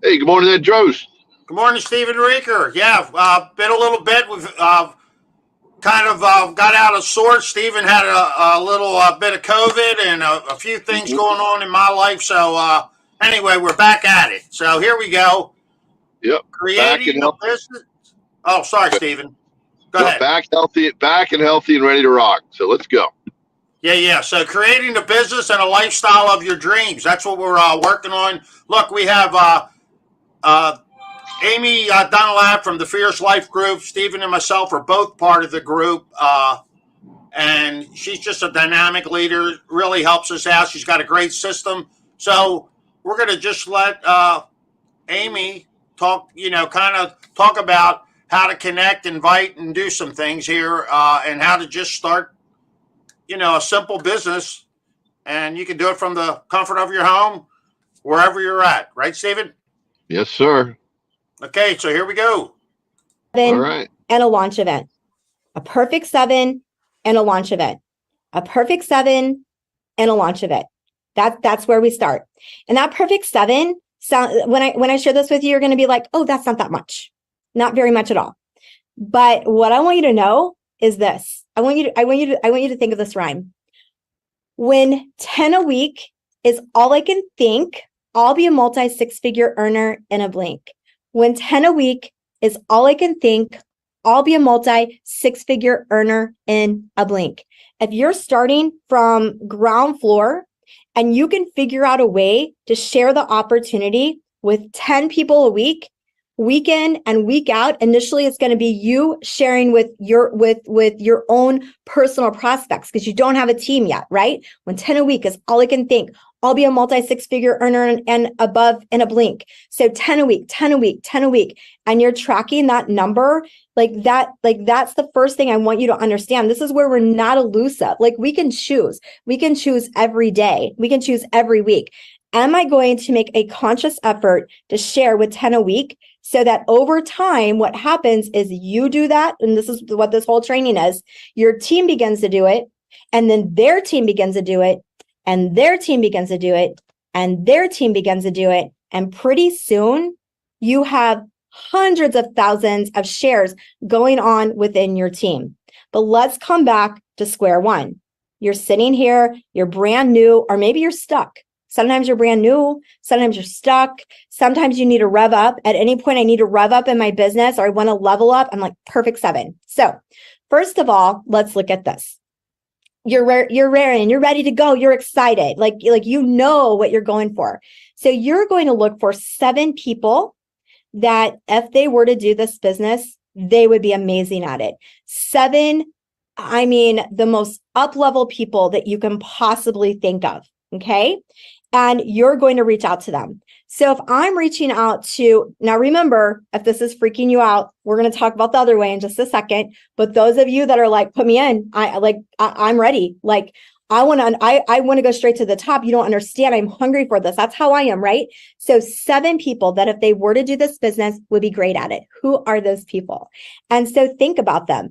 Hey, good morning, Ed Drost. Good morning, Stephen Reeker. Yeah, been a little bit. We've kind of got out of sorts. Stephen had a little bit of COVID and a few things Mm-hmm. going on in my life. So anyway, we're back at it. So here we go. Yep, back and Creating a healthy. business. Oh, sorry, Stephen. Go No, ahead. back and healthy and ready to rock. So let's go. Yeah. So creating a business and a lifestyle of your dreams. That's what we're working on. Look, we have uh, Amy Dunlap from the Fierce Life Group. Stephen and myself are both part of the group. And she's just a dynamic leader, really helps us out. She's got a great system. So we're going to just let Amy talk, kind of talk about how to connect, invite, and do some things here and how to just start, a simple business. And you can do it from the comfort of your home, wherever you're at. Right, Stephen? Yes, sir. Okay, so here we go. All right. And a launch event. A perfect 7 and a launch event. A perfect 7 and a launch event. That's where we start. And that perfect 7 when I share this with you, you're going to be like, oh, that's not that much. Not very much at all. But what I want you to know is this. I want you to think of this rhyme. When 10 a week is all I can think, I'll be a multi-6-figure earner in a blink. When 10 a week is all I can think, I'll be a multi-6-figure earner in a blink. If you're starting from ground floor and you can figure out a way to share the opportunity with 10 people a week in and week out, initially it's going to be you sharing with your own personal prospects because you don't have a team yet, right? When 10 a week is all I can think, I'll be a multi-6-figure earner and above in a blink. So 10 a week, 10 a week, 10 a week. And you're tracking that number that's the first thing I want you to understand. This is where we're not elusive. Like we can choose every day. We can choose every week. Am I going to make a conscious effort to share with 10 a week so that over time, what happens is you do that. And this is what this whole training is. Your team begins to do it. And then their team begins to do it. And their team begins to do it. And their team begins to do it. And pretty soon you have hundreds of thousands of shares going on within your team. But let's come back to square one. You're sitting here, you're brand new, or maybe you're stuck. Sometimes you're brand new, sometimes you're stuck. Sometimes you need to rev up. At any point, I need to rev up in my business or I want to level up. I'm like, perfect 7. So first of all, let's look at this. You're raring, you're ready to go. You're excited. Like you know what you're going for. So you're going to look for 7 people that if they were to do this business, they would be amazing at it. 7, I mean, the most up-level people that you can possibly think of. Okay. And you're going to reach out to them. So if I'm reaching out to, now remember, if this is freaking you out, we're going to talk about the other way in just a second. But those of you that are like, put me in, I'm ready. Like, I want to go straight to the top. You don't understand. I'm hungry for this. That's how I am, right? So 7 people that if they were to do this business would be great at it. Who are those people? And so think about them.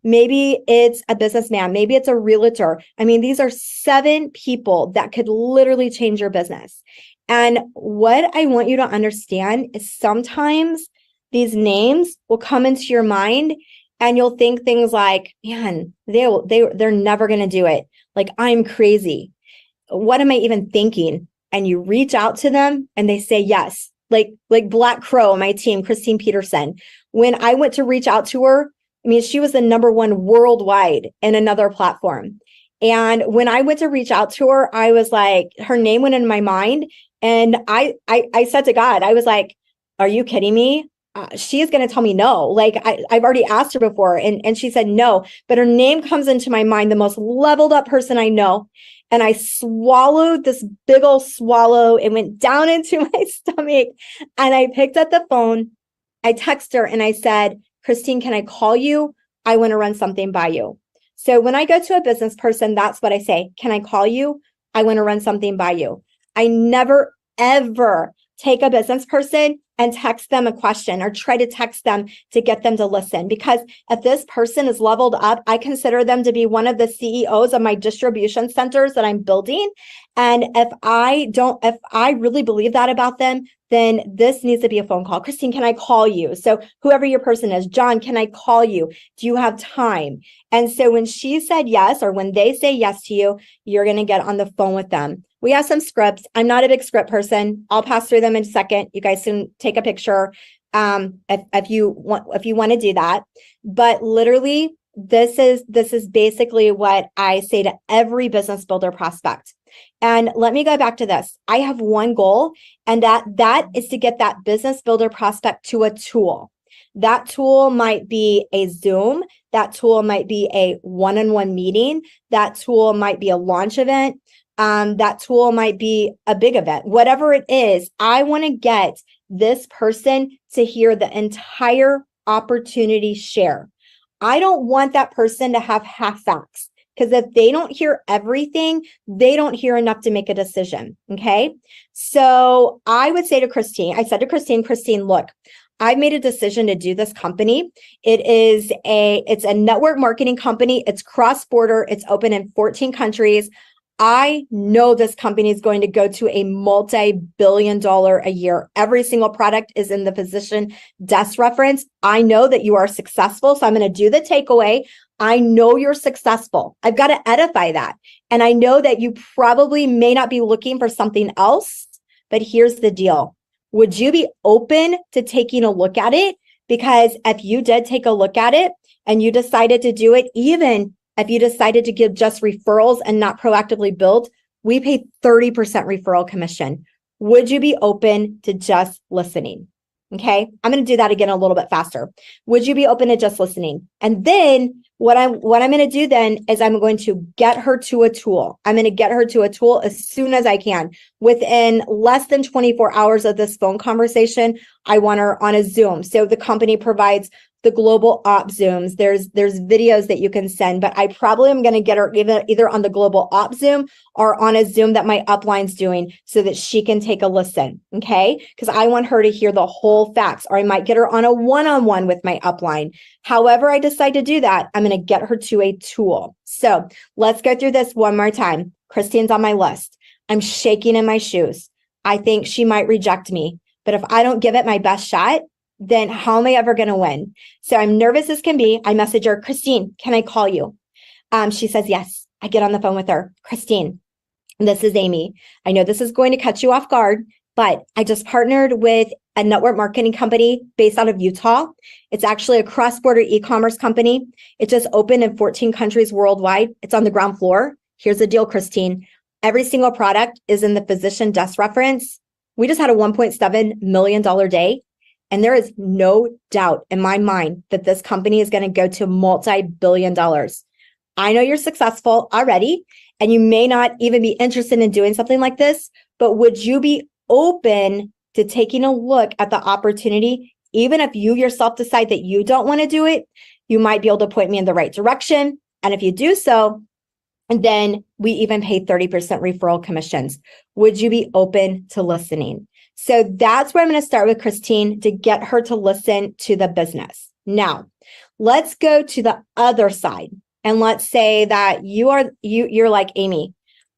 Maybe it's a businessman. Maybe it's a realtor. I mean, these are 7 people that could literally change your business. And what I want you to understand is sometimes these names will come into your mind and you'll think things like, man, they're never going to do it. Like, I'm crazy. What am I even thinking? And you reach out to them and they say yes. Like Black Crow, my team, Christine Peterson. When I went to reach out to her, I mean, she was the #1 worldwide in another platform. And when I went to reach out to her, I was like, her name went in my mind. And I said to God, I was like, are you kidding me? She is going to tell me no. Like I've already asked her before and she said no, but her name comes into my mind, the most leveled up person I know. And I swallowed this big old swallow. It went down into my stomach and I picked up the phone. I texted her and I said, Christine, can I call you? I want to run something by you. So when I go to a business person, that's what I say. Can I call you? I want to run something by you. I never, ever take a business person and text them a question or try to text them to get them to listen. Because if this person is leveled up, I consider them to be one of the CEOs of my distribution centers that I'm building. And if I really believe that about them, then this needs to be a phone call. Christine, can I call you? So whoever your person is, John, can I call you? Do you have time? And so when she said yes, or when they say yes to you, you're going to get on the phone with them. We have some scripts. I'm not a big script person. I'll pass through them in a second. You guys can take a picture if you want to do that. But literally, this is basically what I say to every business builder prospect. And let me go back to this. I have one goal, and that is to get that business builder prospect to a tool. That tool might be a Zoom. That tool might be a one-on-one meeting. That tool might be a launch event. That tool might be a big event. Whatever it is, I want to get this person to hear the entire opportunity share. I don't want that person to have half facts, because if they don't hear everything, they don't hear enough to make a decision. Okay. So I would say to Christine, Christine, look, I've made a decision to do this company. It's a network marketing company. It's cross-border. It's open in 14 countries. I know this company is going to go to a multi-billion-dollar a year. Every single product is in the physician desk reference. I know that you are successful. So I'm going to do the takeaway. I know you're successful. I've got to edify that. And I know that you probably may not be looking for something else, but here's the deal. Would you be open to taking a look at it? Because if you did take a look at it and you decided to do it, even if you decided to give just referrals and not proactively build, we pay 30% referral commission. Would you be open to just listening? Okay, I'm going to do that again a little bit faster. Would you be open to just listening? And then what I'm going to do then is I'm going to get her to a tool. I'm going to get her to a tool as soon as I can. Within less than 24 hours of this phone conversation, I want her on a Zoom. So the company provides the global op Zooms. There's videos that you can send, but I probably am going to get her either on the global op Zoom or on a Zoom that my upline's doing so that she can take a listen. Okay. Because I want her to hear the whole facts, or I might get her on a one-on-one with my upline. However I decide to do that, I'm going to get her to a tool. So let's go through this one more time. Christine's on my list. I'm shaking in my shoes. I think she might reject me, but if I don't give it my best shot, then how am I ever going to win? So I'm nervous as can be. I message her, Christine, can I call you? She says, yes. I get on the phone with her. Christine, this is Amy. I know this is going to catch you off guard, but I just partnered with a network marketing company based out of Utah. It's actually a cross-border e-commerce company. It just opened in 14 countries worldwide. It's on the ground floor. Here's the deal, Christine. Every single product is in the physician desk reference. We just had a $1.7 million day. And there is no doubt in my mind that this company is going to go to multi-billion dollars. I know you're successful already, and you may not even be interested in doing something like this, but would you be open to taking a look at the opportunity? Even if you yourself decide that you don't want to do it, you might be able to point me in the right direction. And if you do so, then we even pay 30% referral commissions. Would you be open to listening? So that's where I'm going to start with Christine to get her to listen to the business. Now, let's go to the other side. And let's say that you're like, Amy,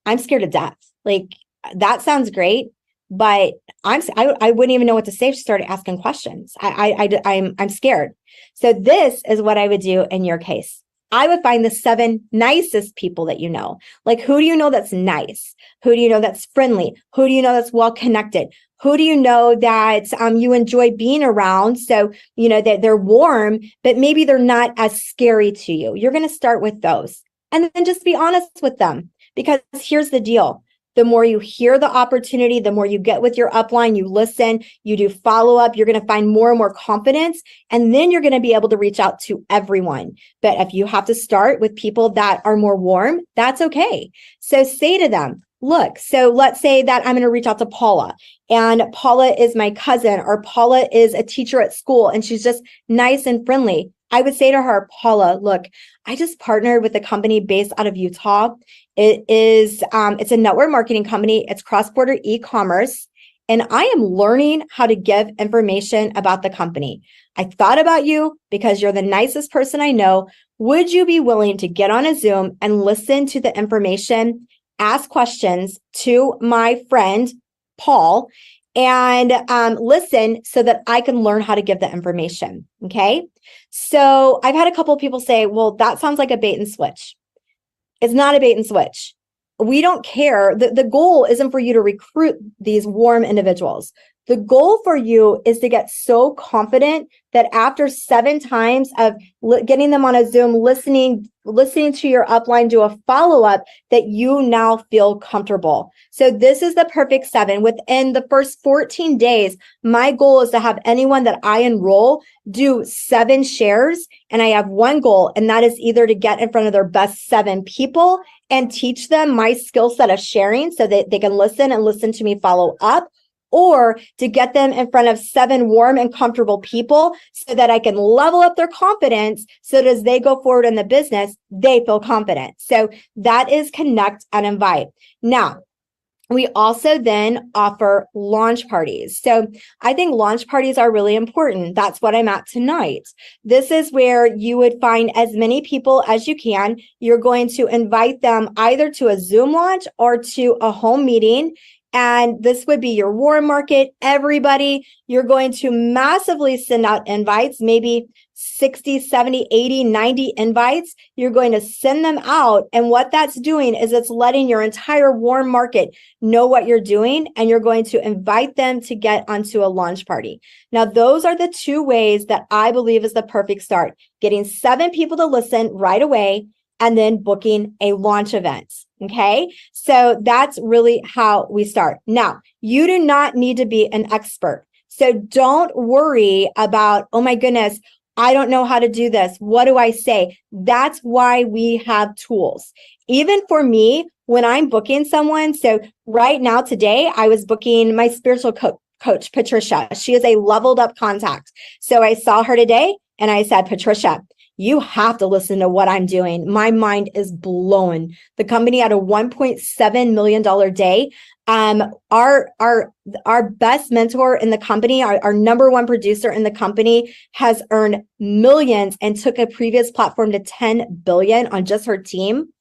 I'm scared to death. Like, that sounds great, but I wouldn't even know what to say if she started asking questions. I'm scared. So this is what I would do in your case. I would find the 7 nicest people that you know. Like, who do you know that's nice? Who do you know that's friendly? Who do you know that's well-connected? Who do you know that you enjoy being around? So, you know, that they're warm, but maybe they're not as scary to you. You're going to start with those and then just be honest with them, because here's the deal. The more you hear the opportunity, the more you get with your upline, you listen, you do follow up, you're going to find more and more confidence, and then you're going to be able to reach out to everyone. But if you have to start with people that are more warm, that's okay. So say to them, look, so let's say that I'm going to reach out to Paula, and Paula is my cousin, or Paula is a teacher at school, and she's just nice and friendly. I would say to her, Paula, look, I just partnered with a company based out of Utah. It's a network marketing company. It's cross-border e-commerce. and I am learning how to give information about the company. I thought about you because you're the nicest person I know. Would you be willing to get on a Zoom and listen to the information, ask questions to my friend, Paul, and listen so that I can learn how to give the information? Okay. So I've had a couple of people say, well, that sounds like a bait and switch. It's not a bait and switch. We don't care. The goal isn't for you to recruit these warm individuals. The goal for you is to get so confident that after 7 times of getting them on a Zoom, listening to your upline, do a follow-up, that you now feel comfortable. So this is the perfect 7. Within the first 14 days, my goal is to have anyone that I enroll do 7 shares. And I have one goal, and that is either to get in front of their best 7 people and teach them my skill set of sharing so that they can listen to me follow up, or to get them in front of 7 warm and comfortable people so that I can level up their confidence so that as they go forward in the business, they feel confident. So that is connect and invite. Now, we also then offer launch parties. So I think launch parties are really important. That's what I'm at tonight. This is where you would find as many people as you can. You're going to invite them either to a Zoom launch or to a home meeting. And this would be your warm market, everybody. You're going to massively send out invites, maybe 60, 70, 80, 90 invites. You're going to send them out. And what that's doing is it's letting your entire warm market know what you're doing. And you're going to invite them to get onto a launch party. Now, those are the 2 ways that I believe is the perfect start. Getting 7 people to listen right away, and then booking a launch event. Okay. So that's really how we start. Now, you do not need to be an expert. So don't worry about, oh my goodness, I don't know how to do this. What do I say? That's why we have tools. Even for me, when I'm booking someone, so right now today, I was booking my spiritual coach, Patricia. She is a leveled up contact. So I saw her today and I said, Patricia, you have to listen to what I'm doing. My mind is blown. The company had a $1.7 million day. Our best mentor in the company, our number 1 producer in the company, has earned millions and took a previous platform to 10 billion on just her team.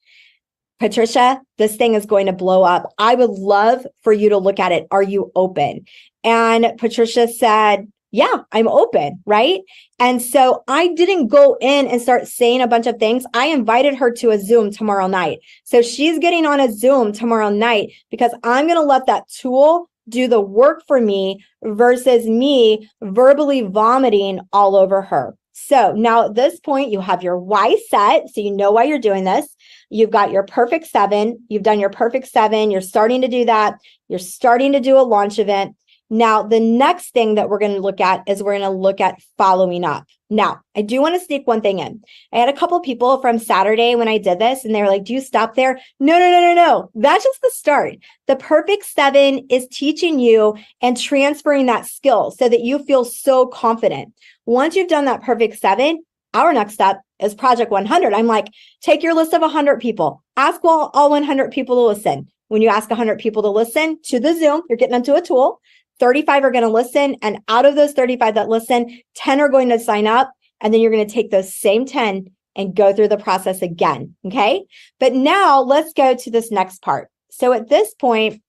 Patricia, this thing is going to blow up. I would love for you to look at it. Are you open? And Patricia said, yeah, I'm open, right? And so I didn't go in and start saying a bunch of things. I invited her to a Zoom tomorrow night. So she's getting on a Zoom tomorrow night because I'm going to let that tool do the work for me versus me verbally vomiting all over her. So now at this point, you have your why set. So you know why you're doing this. You've got your perfect 7. You've done your perfect 7. You're starting to do that. You're starting to do a launch event. Now, the next thing that we're going to look at is we're going to look at following up. Now, I do want to sneak one thing in. I had a couple of people from Saturday when I did this, and they were like, do you stop there? No. That's just the start. The perfect 7 is teaching you and transferring that skill so that you feel so confident. Once you've done that perfect 7, our next step is Project 100. I'm like, take your list of 100 people. Ask all 100 people to listen. When you ask 100 people to listen to the Zoom, you're getting into a tool. 35 are going to listen. And out of those 35 that listen, 10 are going to sign up. And then you're going to take those same 10 and go through the process again. Okay. But now let's go to this next part. So at this point,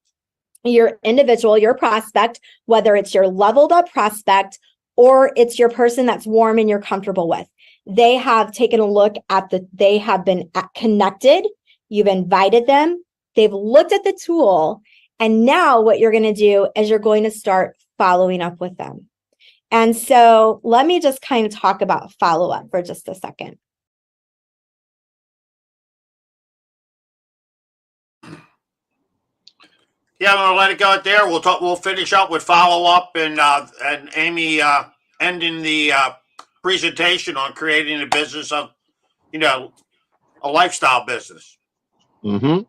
your individual, your prospect, whether it's your leveled up prospect or it's your person that's warm and you're comfortable with, they have taken a look at they have been connected. You've invited them. They've looked at the tool. And now what you're going to do is you're going to start following up with them. And so let me just kind of talk about follow-up for just a second. Yeah, I'm going to let it go at there. We'll finish up with follow-up and Amy ending the presentation on creating a business of, a lifestyle business. Mm-hmm.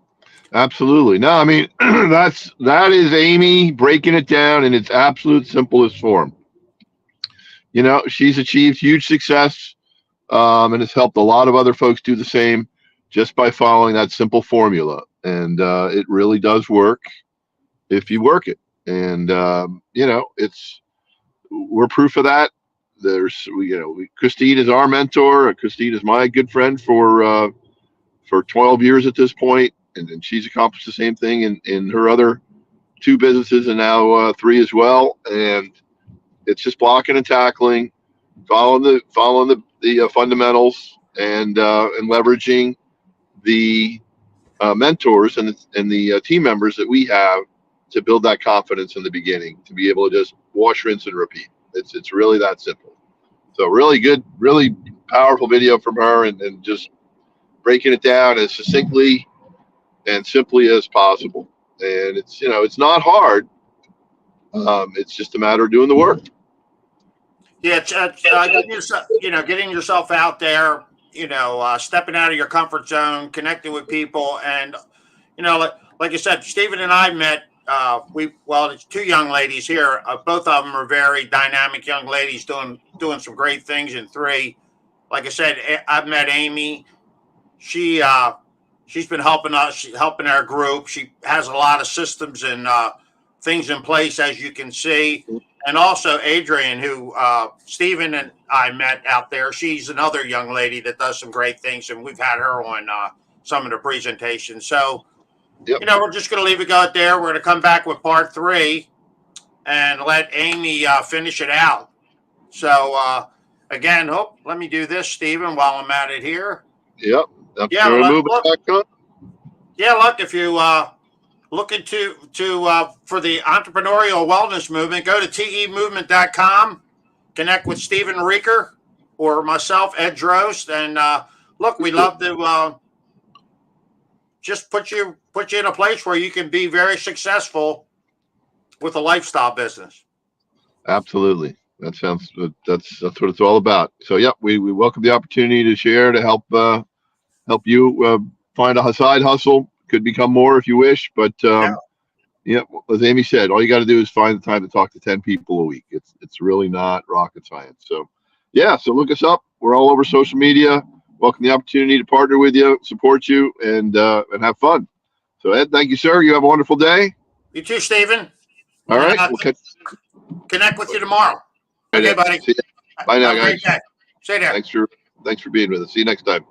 Absolutely. No, I mean, that is Amy breaking it down in its absolute simplest form. She's achieved huge success and has helped a lot of other folks do the same just by following that simple formula. And it really does work if you work it. And we're proof of that. Christine is our mentor. Christine is my good friend for 12 years at this point, and she's accomplished the same thing in her other two businesses, and now three as well. And it's just blocking and tackling, following the fundamentals, and leveraging the mentors and the team members that we have to build that confidence in the beginning, to be able to just wash, rinse, and repeat. It's really that simple. So really good, really powerful video from her, and just breaking it down as succinctly and simply as possible. And it's not hard. It's just a matter of doing the work. Yeah, getting yourself out there, stepping out of your comfort zone, connecting with people, and like I said, Stephen and I met. It's two young ladies here. Both of them are very dynamic young ladies doing some great things. And three, like I said, I've met Amy. She's been helping us, helping our group. She has a lot of systems and things in place, as you can see. And also Adrian, who Stephen and I met out there. She's another young lady that does some great things, and we've had her on some of the presentations. So, Yep. we're just going to leave it out there. We're going to come back with part 3 and let Amy finish it out. So, again, let me do this, Stephen, while I'm at it here. Yep. Yeah, Look, if you looking for the entrepreneurial wellness movement, go to temovement.com, connect with Stephen Reeker or myself, Ed Drost, and we love to just put you in a place where you can be very successful with a lifestyle business. Absolutely. That's what it's all about. So, yep, we welcome the opportunity to share, to help you find a side hustle. Could become more if you wish, but as Amy said, all you got to do is find the time to talk to 10 people a week. It's really not rocket science. So so look us up. We're all over social media. Welcome the opportunity to partner with you, support you, and have fun. So Ed, thank you, sir. You have a wonderful day. You too, Stephen. All right. We'll connect with you tomorrow. Okay, buddy. Bye now, guys. Stay there. Thanks for being with us. See you next time.